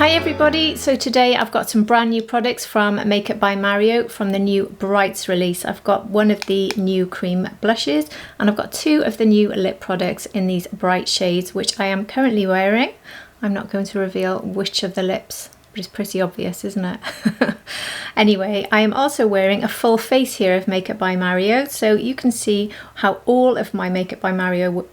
Hi everybody, so today I've got some brand new products from Makeup by Mario from the new Brights release. I've got one of the new cream blushes and I've got two of the new lip products in these bright shades which I am currently wearing. I'm not going to reveal which of the lips, but it's pretty obvious, isn't it? Anyway, I am also wearing a full face here of Makeup by Mario, so you can see how all of my Makeup by Mario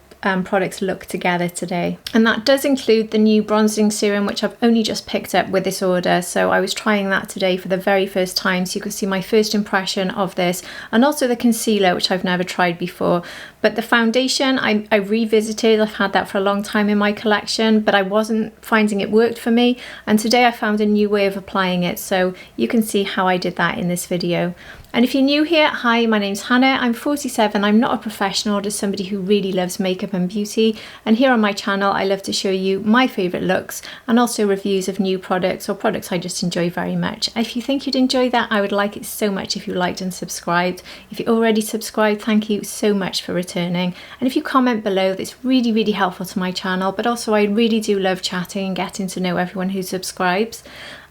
products look together today. And that does include the new bronzing serum, which I've only just picked up with this order. So I was trying that today for the very first time, so you can see my first impression of this, and also the concealer, which I've never tried before. But the foundation I revisited. I've had that for a long time in my collection, but I wasn't finding it worked for me, and today I found a new way of applying it, so you can see how I did that in this video. And if you're new here, hi, my name's Hannah, I'm 47, I'm not a professional, just somebody who really loves makeup and beauty, and here on my channel I love to show you my favourite looks and also reviews of new products or products I just enjoy very much. If you think you'd enjoy that, I would like it so much if you liked and subscribed. If you're already subscribed, thank you so much for returning, and if you comment below, that's really helpful to my channel, but also I really do love chatting and getting to know everyone who subscribes.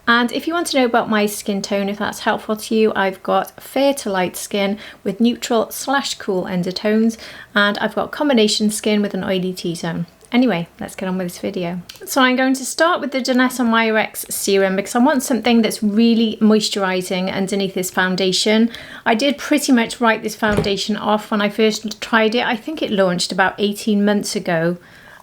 And if you want to know about my skin tone, if that's helpful to you, I've got fair to light skin with neutral / cool undertones, and I've got combination skin with an oily T-zone. Anyway, let's get on with this video. So I'm going to start with the DANESSA MYRICKS serum because I want something that's really moisturising underneath this foundation. I did pretty much write this foundation off when I first tried it. I think it launched about 18 months ago.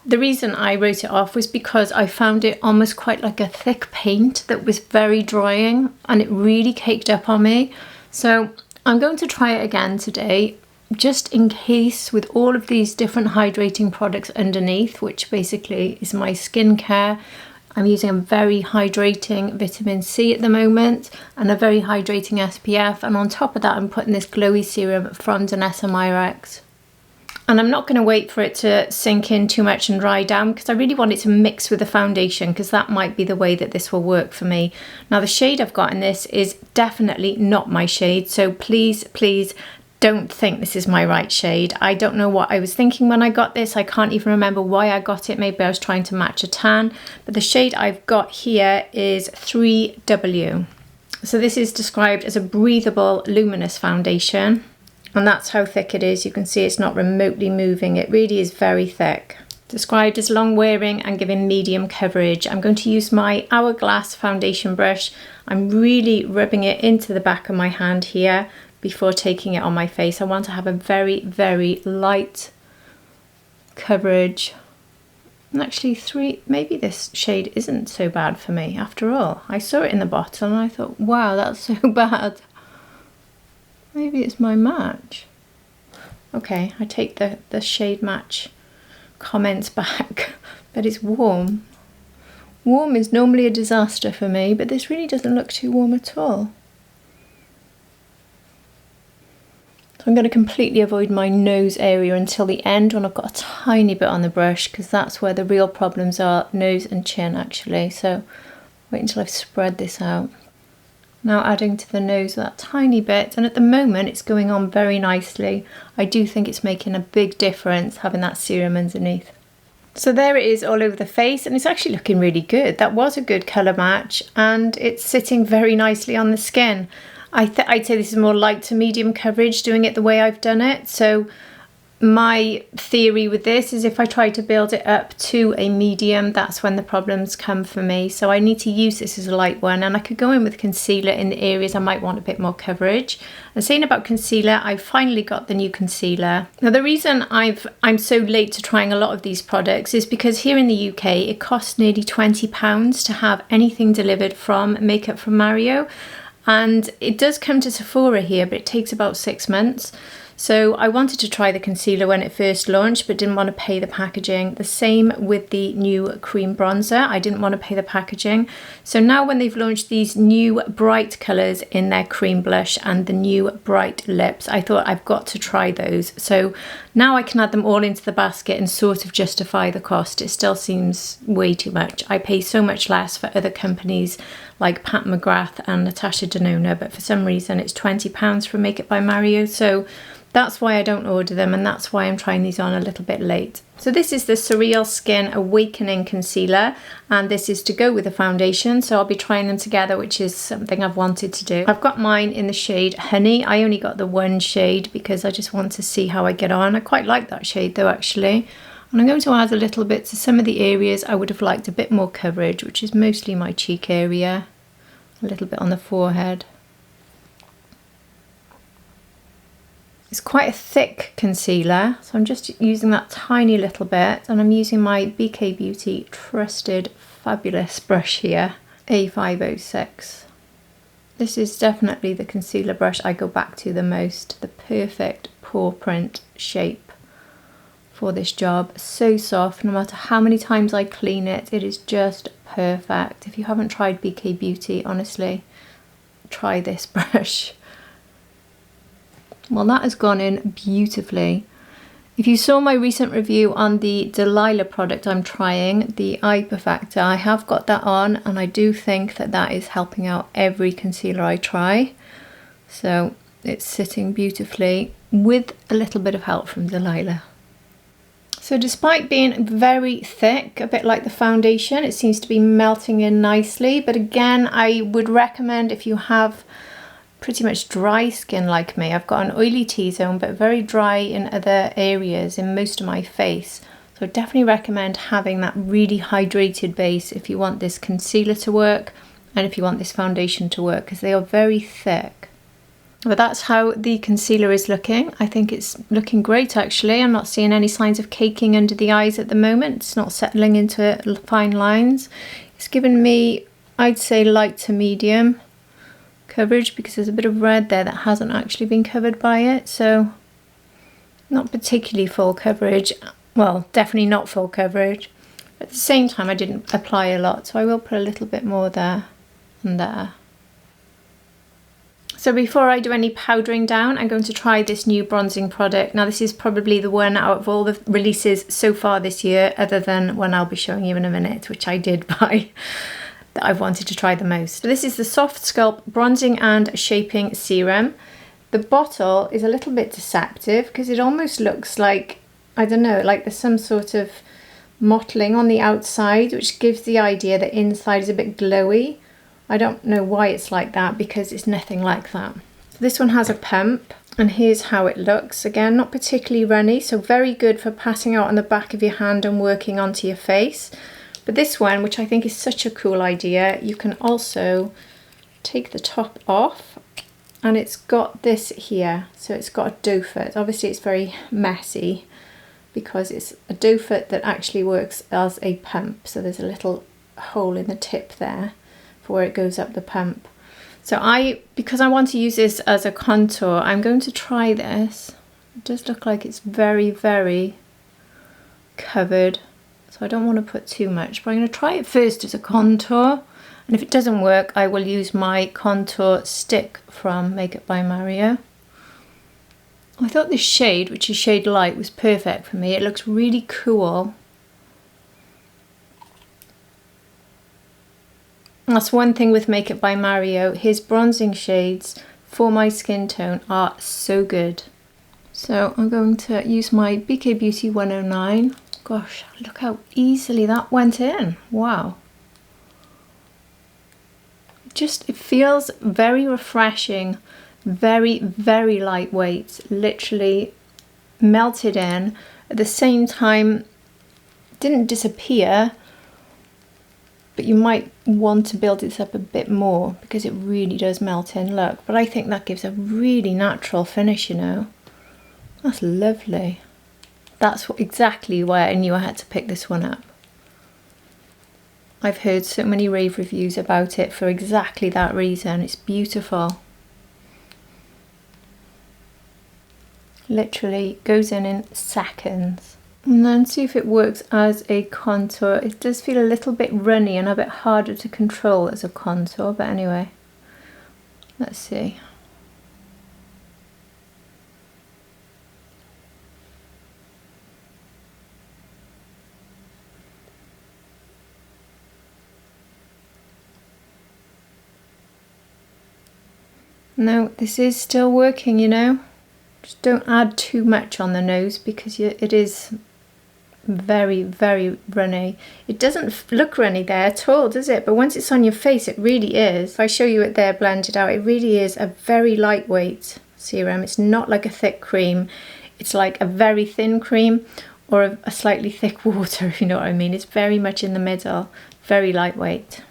The reason I wrote it off was because I found it almost quite like a thick paint that was very drying, and it really caked up on me. So I'm going to try it again today, just in case, with all of these different hydrating products underneath, which basically is my skincare. I'm using a very hydrating vitamin C at the moment and a very hydrating SPF, and on top of that I'm putting this glowy serum from DANESSA MYRICKS. And I'm not going to wait for it to sink in too much and dry down because I really want it to mix with the foundation, because that might be the way that this will work for me. Now the shade I've got in this is definitely not my shade, so please don't think this is my right shade. I don't know what I was thinking when I got this. I can't even remember why I got it. Maybe I was trying to match a tan, but the shade I've got here is 3W. So this is described as a breathable luminous foundation. And that's how thick it is. You can see it's not remotely moving. It really is very thick. Described as long wearing and giving medium coverage. I'm going to use my Hourglass foundation brush. I'm really rubbing it into the back of my hand here before taking it on my face. I want to have a very light coverage. And actually maybe this shade isn't so bad for me after all. I saw it in the bottle and I thought, wow, that's so bad. Maybe it's my match. Okay, I take the shade match comments back, but it's warm. Warm is normally a disaster for me, but this really doesn't look too warm at all. So I'm going to completely avoid my nose area until the end when I've got a tiny bit on the brush, because that's where the real problems are, nose and chin actually. So wait until I've spread this out. Now adding to the nose that tiny bit, and at the moment it's going on very nicely. I do think it's making a big difference having that serum underneath. So there it is all over the face, and it's actually looking really good. That was a good colour match, and it's sitting very nicely on the skin. I'd say this is more light to medium coverage doing it the way I've done it. So my theory with this is if I try to build it up to a medium, that's when the problems come for me. So I need to use this as a light one, and I could go in with concealer in the areas I might want a bit more coverage. And saying about concealer, I've finally got the new concealer. Now the reason I'm so late to trying a lot of these products is because here in the UK it costs nearly £20 to have anything delivered from Makeup from Mario, and it does come to Sephora here, but it takes about 6 months. So I wanted to try the concealer when it first launched, but didn't want to pay the packaging. The same with the new cream bronzer. I didn't want to pay the packaging. So now when they've launched these new bright colours in their cream blush and the new bright lips, I thought I've got to try those. So now I can add them all into the basket and sort of justify the cost. It still seems way too much. I pay so much less for other companies like Pat McGrath and Natasha Denona, but for some reason it's £20 for Makeup by Mario. So that's why I don't order them, and that's why I'm trying these on a little bit late. So this is the SURREALSKIN Awakening Concealer, and this is to go with the foundation, so I'll be trying them together, which is something I've wanted to do. I've got mine in the shade Honey. I only got the one shade because I just want to see how I get on. I quite like that shade though, actually. And I'm going to add a little bit to some of the areas I would have liked a bit more coverage, which is mostly my cheek area, a little bit on the forehead. It's quite a thick concealer, so I'm just using that tiny little bit, and I'm using my BK Beauty Trusted Fabulous brush here, A506. This is definitely the concealer brush I go back to the most, the perfect paw print shape for this job. So soft, no matter how many times I clean it, it is just perfect. If you haven't tried BK Beauty, honestly, try this brush. Well, that has gone in beautifully. If you saw my recent review on the Delilah product I'm trying, the Eye Perfector, I have got that on, and I do think that that is helping out every concealer I try. So it's sitting beautifully with a little bit of help from Delilah. So despite being very thick, a bit like the foundation, it seems to be melting in nicely. But again, I would recommend, if you have pretty much dry skin like me, I've got an oily T-zone but very dry in other areas in most of my face, so I definitely recommend having that really hydrated base if you want this concealer to work and if you want this foundation to work, because they are very thick. But that's how the concealer is looking. I think it's looking great actually. I'm not seeing any signs of caking under the eyes at the moment. It's not settling into fine lines. It's given me, I'd say, light to medium coverage, because there's a bit of red there that hasn't actually been covered by it, so not particularly full coverage. Well, definitely not full coverage. At the same time, I didn't apply a lot, so I will put a little bit more there and there. So before I do any powdering down, I'm going to try this new bronzing product. Now this is probably the one out of all the releases so far this year, other than one I'll be showing you in a minute, which I did buy, that I've wanted to try the most. So this is the SOFTSCULPT Bronzing and Shaping Serum. The bottle is a little bit deceptive because it almost looks like, I don't know, like there's some sort of mottling on the outside, which gives the idea that inside is a bit glowy. I don't know why it's like that, because it's nothing like that. This one has a pump, and here's how it looks. Again, not particularly runny, so very good for passing out on the back of your hand and working onto your face. But this one, which I think is such a cool idea, you can also take the top off, and it's got this here. So it's got a doe foot. Obviously it's very messy because it's a doe foot that actually works as a pump. So there's a little hole in the tip there for where it goes up the pump. So because I want to use this as a contour, I'm going to try this. It does look like it's very, very covered. So I don't want to put too much, but I'm going to try it first as a contour. And if it doesn't work, I will use my contour stick from Makeup by Mario. I thought this shade, which is shade light, was perfect for me. It looks really cool. That's one thing with Makeup by Mario. His bronzing shades for my skin tone are so good. So I'm going to use my BK Beauty 109. Gosh, look how easily that went in. Wow. It feels very refreshing, very, very lightweight, literally melted in. At the same time, didn't disappear, but you might want to build this up a bit more because it really does melt in, look. But I think that gives a really natural finish, you know. That's lovely. That's exactly why I knew I had to pick this one up. I've heard so many rave reviews about it for exactly that reason. It's beautiful. Literally goes in seconds. And then see if it works as a contour. It does feel a little bit runny and a bit harder to control as a contour, but anyway, let's see. No, this is still working, you know. Just don't add too much on the nose because it is very, very runny. It doesn't look runny there at all, does it? But once it's on your face, it really is. If I show you it there blended out, it really is a very lightweight serum. It's not like a thick cream. It's like a very thin cream or a slightly thick water, if you know what I mean. It's very much in the middle, very lightweight.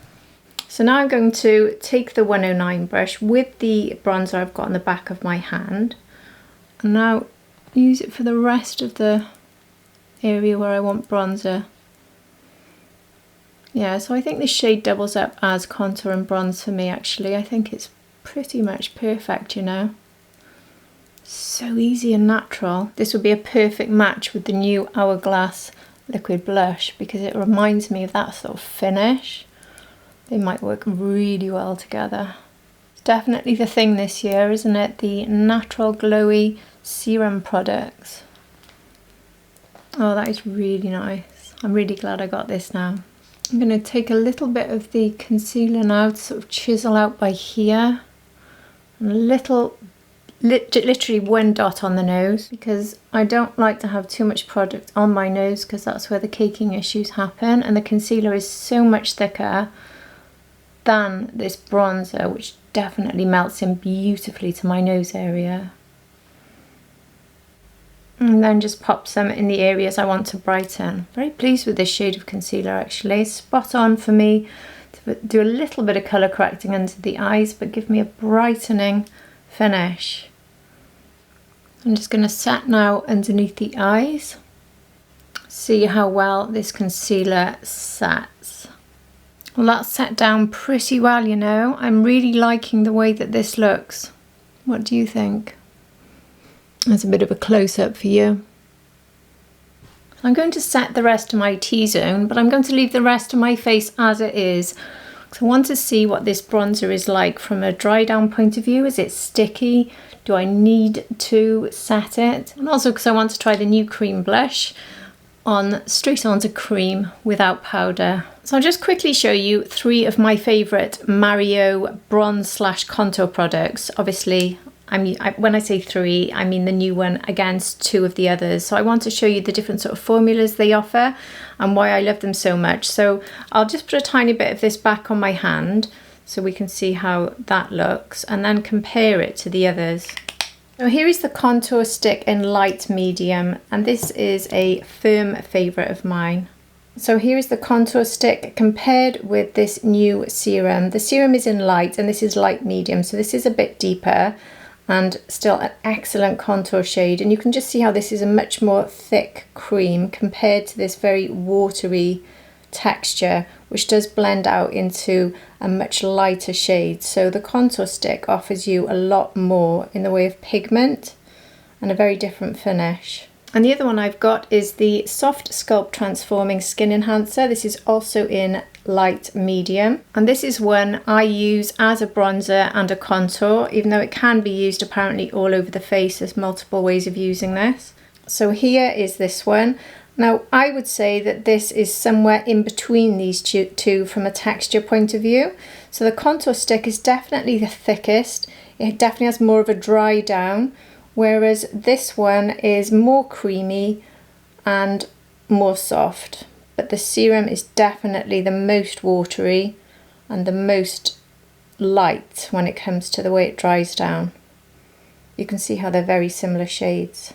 So now I'm going to take the 109 brush with the bronzer I've got on the back of my hand, and now use it for the rest of the area where I want bronzer. Yeah, so I think this shade doubles up as contour and bronze for me actually. I think it's pretty much perfect, you know. So easy and natural. This would be a perfect match with the new Hourglass liquid blush because it reminds me of that sort of finish. They might work really well together. It's definitely the thing this year, isn't it? The natural glowy serum products. Oh, that is really nice. I'm really glad I got this now. I'm going to take a little bit of the concealer now to sort of chisel out by here. And a little, literally one dot on the nose, because I don't like to have too much product on my nose because that's where the caking issues happen. And the concealer is so much thicker than this bronzer, which definitely melts in beautifully to my nose area. And then just pop some in the areas I want to brighten. Very pleased with this shade of concealer actually. Spot on for me to do a little bit of colour correcting under the eyes, but give me a brightening finish. I'm just going to set now underneath the eyes. See how well this concealer sets. Well, that's set down pretty well, you know. I'm really liking the way that this looks. What do you think? That's a bit of a close-up for you. I'm going to set the rest of my T-zone, but I'm going to leave the rest of my face as it is. So I want to see what this bronzer is like from a dry down point of view. Is it sticky? Do I need to set it? And also because I want to try the new cream blush on straight onto cream without powder. So I'll just quickly show you 3 of my favourite Mario bronze / contour products. Obviously, when I say 3, I mean the new one against 2 of the others. So I want to show you the different sort of formulas they offer and why I love them so much. So I'll just put a tiny bit of this back on my hand so we can see how that looks and then compare it to the others. So here is the contour stick in light medium, and this is a firm favourite of mine. So here is the contour stick compared with this new serum. The serum is in light and this is light medium, so this is a bit deeper and still an excellent contour shade, and you can just see how this is a much more thick cream compared to this very watery texture, which does blend out into a much lighter shade. So the contour stick offers you a lot more in the way of pigment and a very different finish. And the other one I've got is the SOFTSCULPT Transforming Skin Enhancer. This is also in light medium, and this is one I use as a bronzer and a contour, even though it can be used apparently all over the face. There's multiple ways of using this. So here is this one. Now I would say that this is somewhere in between these two from a texture point of view. So the contour stick is definitely the thickest. It definitely has more of a dry down, whereas this one is more creamy and more soft. But the serum is definitely the most watery and the most light when it comes to the way it dries down. You can see how they're very similar shades.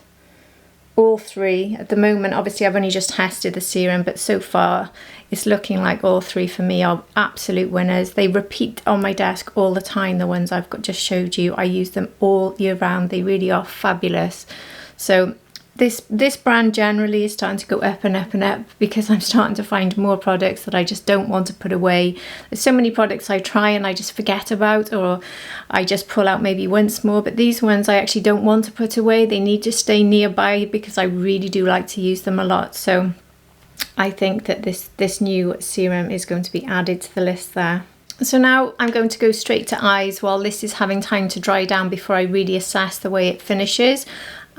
All 3 at the moment, obviously I've only just tested the serum, but so far it's looking like all 3 for me are absolute winners. They repeat on my desk all the time, the ones I've just showed you. I use them all year round. They really are fabulous. So this brand generally is starting to go up and up and up because I'm starting to find more products that I just don't want to put away. There's so many products I try and I just forget about, or I just pull out maybe once more, but these ones I actually don't want to put away. They need to stay nearby because I really do like to use them a lot. So I think that this new serum is going to be added to the list there. So now I'm going to go straight to eyes while this is having time to dry down before I really assess the way it finishes.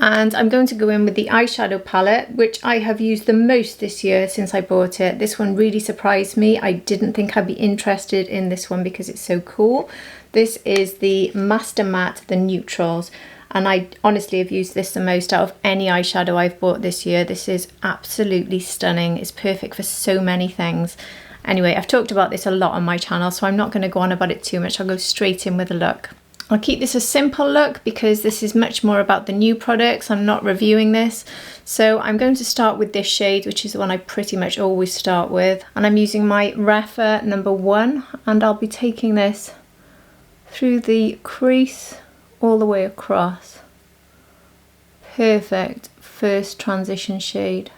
And I'm going to go in with the eyeshadow palette, which I have used the most this year since I bought it. This one really surprised me. I didn't think I'd be interested in this one because it's so cool. This is the Master Matte, the Neutrals. and I honestly have used this the most out of any eyeshadow I've bought this year. This is absolutely stunning. It's perfect for so many things. Anyway, I've talked about this a lot on my channel, so I'm not going to go on about it too much. I'll go straight in with a look. I'll keep this a simple look because this is much more about the new products. I'm not reviewing this. So I'm going to start with this shade, which is the one I pretty much always start with. And I'm using my Refa number 1, and I'll be taking this through the crease all the way across. Perfect first transition shade.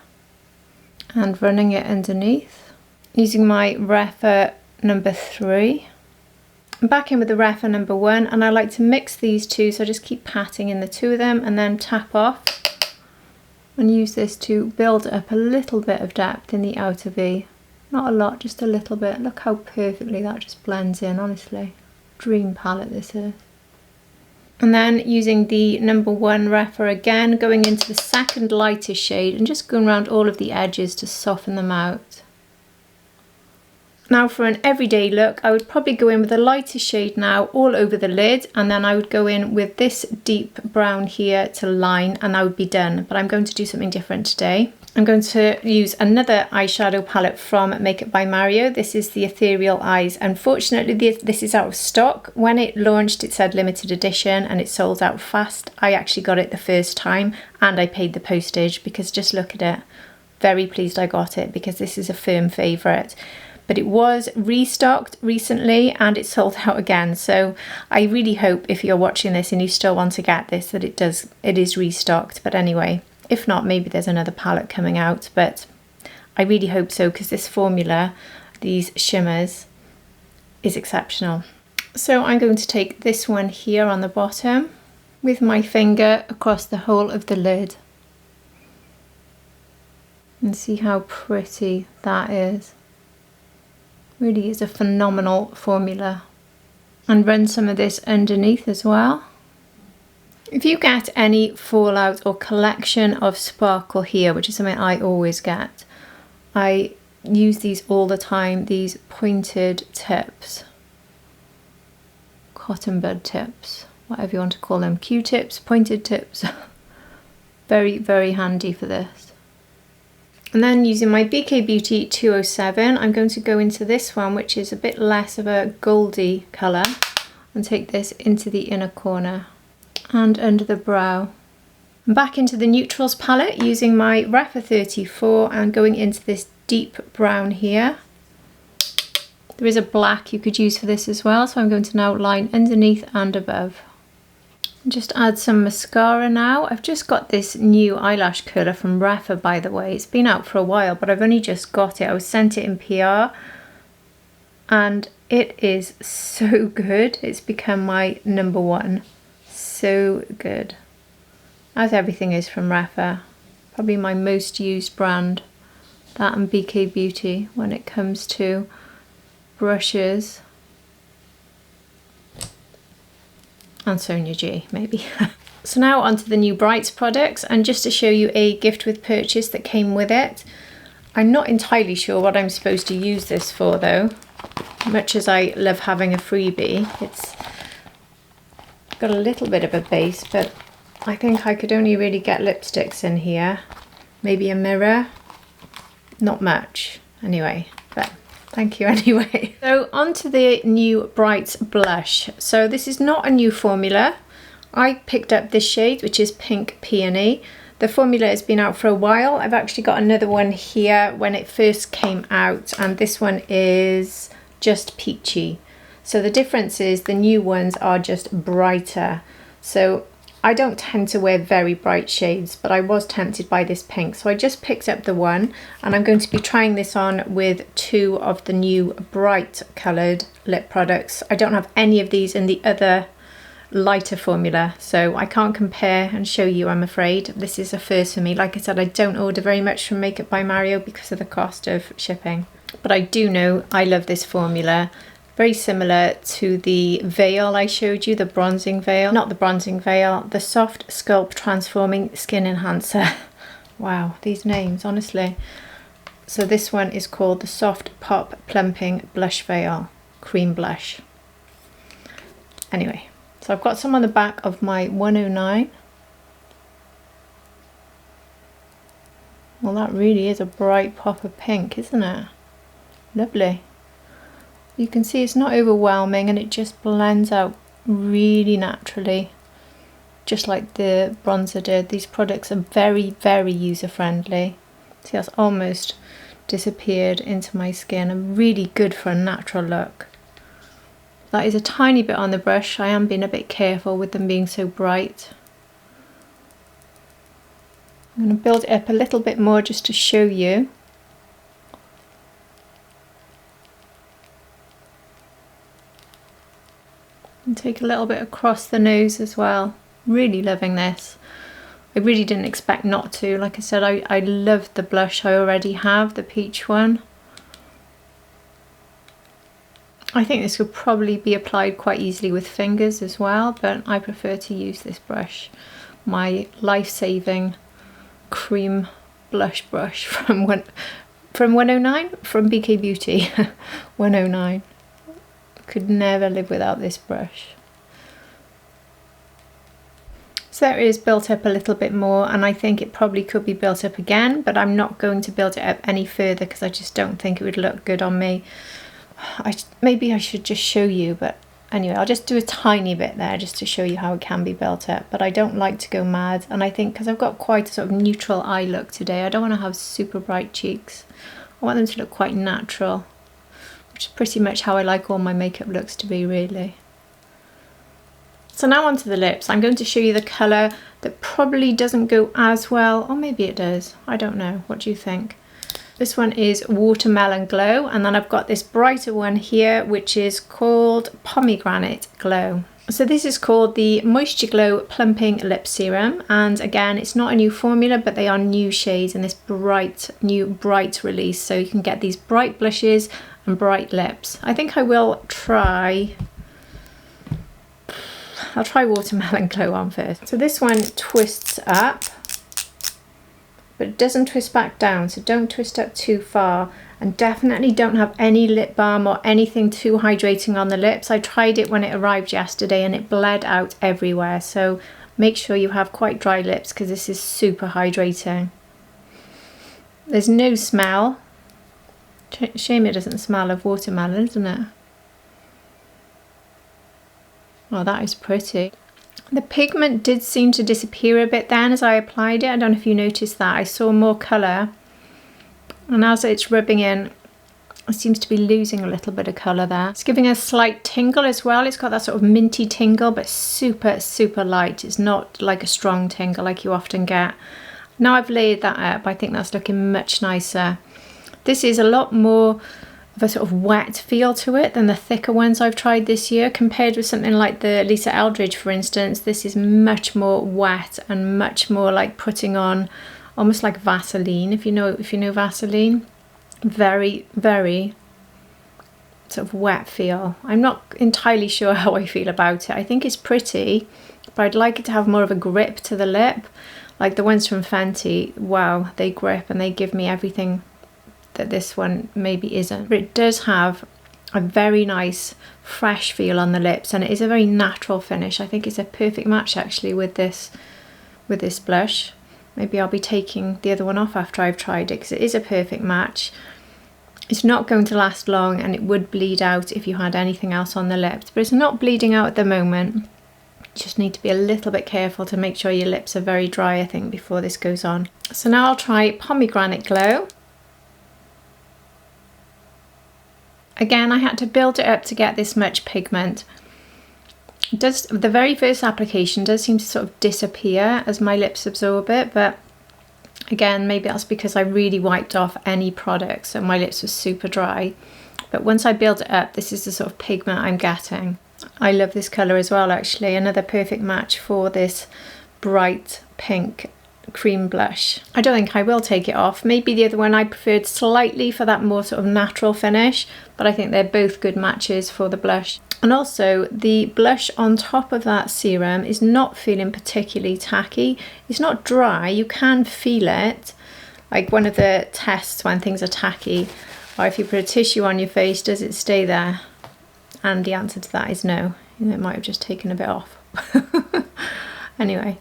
And running it underneath. Using my Refa number 3. I'm back in with the Refa number 1, and I like to mix these two, so I just keep patting in the two of them and then tap off and use this to build up a little bit of depth in the outer V. Not a lot, just a little bit. Look how perfectly that just blends in, honestly. Dream palette this is. And then using the number 1 Refa again, going into the second lighter shade and just going around all of the edges to soften them out. Now for an everyday look, I would probably go in with a lighter shade now all over the lid, and then I would go in with this deep brown here to line, and I would be done. But I'm going to do something different today. I'm going to use another eyeshadow palette from Makeup by Mario. This is the Ethereal Eyes. Unfortunately, this is out of stock. When it launched, it said limited edition and it sold out fast. I actually got it the first time and I paid the postage because just look at it. Very pleased I got it because this is a firm favourite. But it was restocked recently and it sold out again. So I really hope if you're watching this and you still want to get this, that it is restocked. But anyway, if not, maybe there's another palette coming out. But I really hope so because this formula, these shimmers, is exceptional. So I'm going to take this one here on the bottom with my finger across the whole of the lid. And see how pretty that is. Really is a phenomenal formula. And run some of this underneath as well. If you get any fallout or collection of sparkle here, which is something I always get, I use these all the time, these pointed tips. Cotton bud tips, whatever you want to call them. Q-tips, pointed tips. Very, very handy for this. And then using my BK Beauty 207, I'm going to go into this one, which is a bit less of a goldy colour, and take this into the inner corner and under the brow. And back into the neutrals palette using my Refa 34 and going into this deep brown here. There is a black you could use for this as well, so I'm going to now line underneath and above. Just add some mascara now. I've just got this new eyelash curler from Refa, by the way. It's been out for a while, but I've only just got it. I was sent it in PR and it is so good. It's become my number 1. So good. As everything is from Refa. Probably my most used brand. That and BK Beauty when it comes to brushes. And Sonia G, maybe. So now onto the new Brights products, and just to show you a gift with purchase that came with it. I'm not entirely sure what I'm supposed to use this for though, much as I love having a freebie. It's got a little bit of a base, but I think I could only really get lipsticks in here. Maybe a mirror, not much anyway, but thank you anyway. So onto the new Brights blush. So this is not a new formula. I picked up this shade, which is Pink Peony. The formula has been out for a while. I've actually got another one here when it first came out, and this one is just peachy. So the difference is the new ones are just brighter. So I don't tend to wear very bright shades, but I was tempted by this pink. So I just picked up the one, and I'm going to be trying this on with 2 of the new bright coloured lip products. I don't have any of these in the other lighter formula, so I can't compare and show you, I'm afraid. This is a first for me. Like I said, I don't order very much from Makeup by Mario because of the cost of shipping. But I do know I love this formula. Very similar to the veil I showed you, the bronzing veil. Not the bronzing veil, the Soft Sculpt Transforming Skin Enhancer. Wow, these names, honestly. So this one is called the Soft Pop Plumping Blush Veil Cream Blush. Anyway, So I've got some on the back of my 109. Well, that really is a bright pop of pink, isn't it? Lovely. You can see it's not overwhelming and it just blends out really naturally, just like the bronzer did. These products are very, very user-friendly. See, that's almost disappeared into my skin and really good for a natural look. That is a tiny bit on the brush. I am being a bit careful with them being so bright. I'm going to build it up a little bit more just to show you. And take a little bit across the nose as well. Really loving this. I really didn't expect not to. Like I said, I love the blush I already have, the peach one. I think this could probably be applied quite easily with fingers as well, but I prefer to use this brush, my life-saving cream blush brush from 109, from BK Beauty. 109. Could never live without this brush. So there it is, built up a little bit more, and I think it probably could be built up again, but I'm not going to build it up any further because I just don't think it would look good on me. Maybe I should just show you, but anyway, I'll just do a tiny bit there just to show you how it can be built up. But I don't like to go mad, and I think because I've got quite a sort of neutral eye look today, I don't want to have super bright cheeks. I want them to look quite natural, which is pretty much how I like all my makeup looks to be, really. So now onto the lips. I'm going to show you the colour that probably doesn't go as well, or maybe it does, I don't know. What do you think? This one is Watermelon Glow, and then I've got this brighter one here which is called Pomegranate Glow. So this is called the Moisture Glow Plumping Lip Serum, and again it's not a new formula, but they are new shades in this new bright release, so you can get these bright blushes and bright lips. I think I will try, I'll try Watermelon Glow on first. So this one twists up, but it doesn't twist back down, so don't twist up too far, and definitely don't have any lip balm or anything too hydrating on the lips. I tried it when it arrived yesterday and it bled out everywhere, so make sure you have quite dry lips because this is super hydrating. There's no smell. Shame it doesn't smell of watermelon, isn't it? Oh, that is pretty. The pigment did seem to disappear a bit then as I applied it. I don't know if you noticed that. I saw more colour, and as it's rubbing in, it seems to be losing a little bit of colour there. It's giving a slight tingle as well. It's got that sort of minty tingle, but super, super light. It's not like a strong tingle like you often get. Now I've layered that up, I think that's looking much nicer. This is a lot more of a sort of wet feel to it than the thicker ones I've tried this year. Compared with something like the Lisa Eldridge, for instance, this is much more wet and much more like putting on almost like Vaseline, if you know Vaseline. Very, very sort of wet feel. I'm not entirely sure how I feel about it. I think it's pretty, but I'd like it to have more of a grip to the lip. Like the ones from Fenty, wow, they grip and they give me everything that this one maybe isn't. But it does have a very nice fresh feel on the lips, and it is a very natural finish. I think it's a perfect match actually with this blush. Maybe I'll be taking the other one off after I've tried it because it is a perfect match. It's not going to last long and it would bleed out if you had anything else on the lips, but it's not bleeding out at the moment. You just need to be a little bit careful to make sure your lips are very dry, I think, before this goes on. So now I'll try Pomegranate Glow. Again, I had to build it up to get this much pigment. The very first application does seem to sort of disappear as my lips absorb it, but again, maybe that's because I really wiped off any product, so my lips were super dry. But once I build it up, this is the sort of pigment I'm getting. I love this colour as well, actually. Another perfect match for this bright pink cream blush. I don't think I will take it off. Maybe the other one I preferred slightly for that more sort of natural finish, but I think they're both good matches for the blush. And also the blush on top of that serum is not feeling particularly tacky. It's not dry, you can feel it. Like one of the tests when things are tacky, or if you put a tissue on your face, does it stay there? And the answer to that is no, it might have just taken a bit off. Anyway,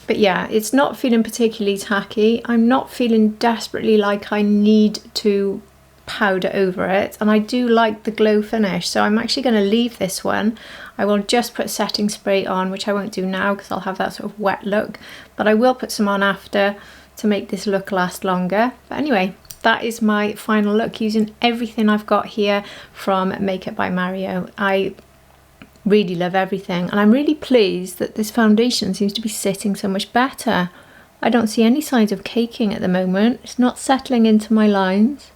but yeah, it's not feeling particularly tacky. I'm not feeling desperately like I need to powder over it, and I do like the glow finish, so I'm actually going to leave this one. I will just put setting spray on, which I won't do now because I'll have that sort of wet look, but I will put some on after to make this look last longer. But anyway, that is my final look using everything I've got here from Makeup by Mario. I really love everything, and I'm really pleased that this foundation seems to be sitting so much better. I don't see any signs of caking at the moment. It's not settling into my lines.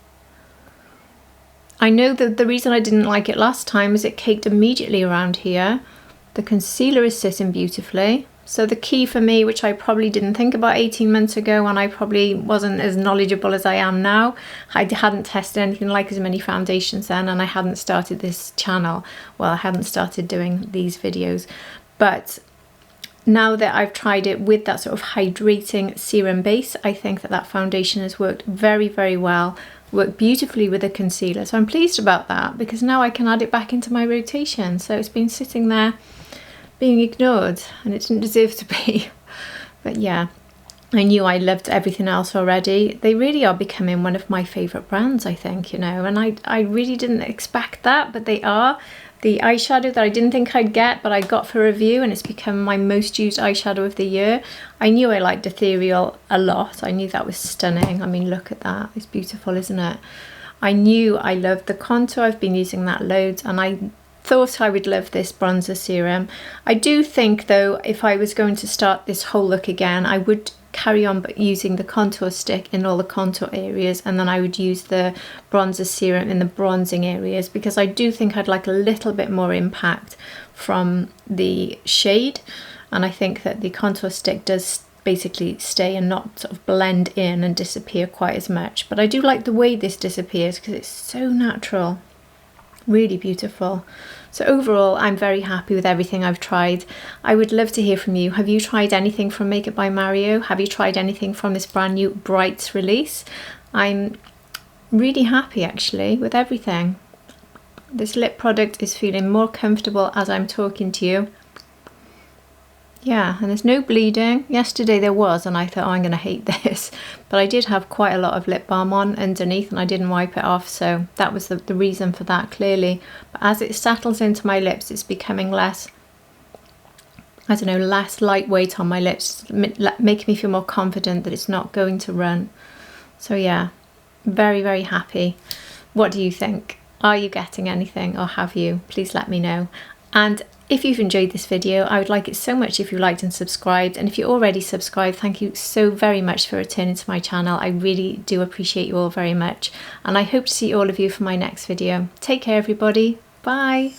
I know that the reason I didn't like it last time is it caked immediately around here. The concealer is sitting beautifully. So the key for me, which I probably didn't think about 18 months ago, and I probably wasn't as knowledgeable as I am now. I hadn't tested anything like as many foundations then, and I hadn't started this channel. Well, I hadn't started doing these videos. But now that I've tried it with that sort of hydrating serum base, I think that that foundation has worked very, very well. Worked beautifully with a concealer. So I'm pleased about that because now I can add it back into my rotation. So it's been sitting there being ignored and it didn't deserve to be. But yeah, I knew I loved everything else already. They really are becoming one of my favourite brands, I think, you know, and I really didn't expect that, but they are. The eyeshadow that I didn't think I'd get, but I got for review, and it's become my most used eyeshadow of the year. I knew I liked Ethereal a lot. I knew that was stunning. I mean, look at that. It's beautiful, isn't it? I knew I loved the contour. I've been using that loads, and I thought I would love this bronzer serum. I do think, though, if I was going to start this whole look again, I would carry on using the contour stick in all the contour areas, and then I would use the bronzer serum in the bronzing areas, because I do think I'd like a little bit more impact from the shade, and I think that the contour stick does basically stay and not sort of blend in and disappear quite as much. But I do like the way this disappears because it's so natural. Really beautiful. So overall, I'm very happy with everything I've tried. I would love to hear from you. Have you tried anything from Makeup by Mario? Have you tried anything from this brand new Brights release? I'm really happy actually with everything. This lip product is feeling more comfortable as I'm talking to you. Yeah, and there's no bleeding. Yesterday there was, and I thought, oh, I'm going to hate this. But I did have quite a lot of lip balm on underneath, and I didn't wipe it off, so that was the reason for that, clearly. But as it settles into my lips, it's becoming less, I don't know, less lightweight on my lips, making me feel more confident that it's not going to run. So yeah, very, very happy. What do you think? Are you getting anything, or have you? Please let me know. And if you've enjoyed this video, I would like it so much if you liked and subscribed. And if you're already subscribed, thank you so very much for returning to my channel. I really do appreciate you all very much. And I hope to see all of you for my next video. Take care, everybody. Bye.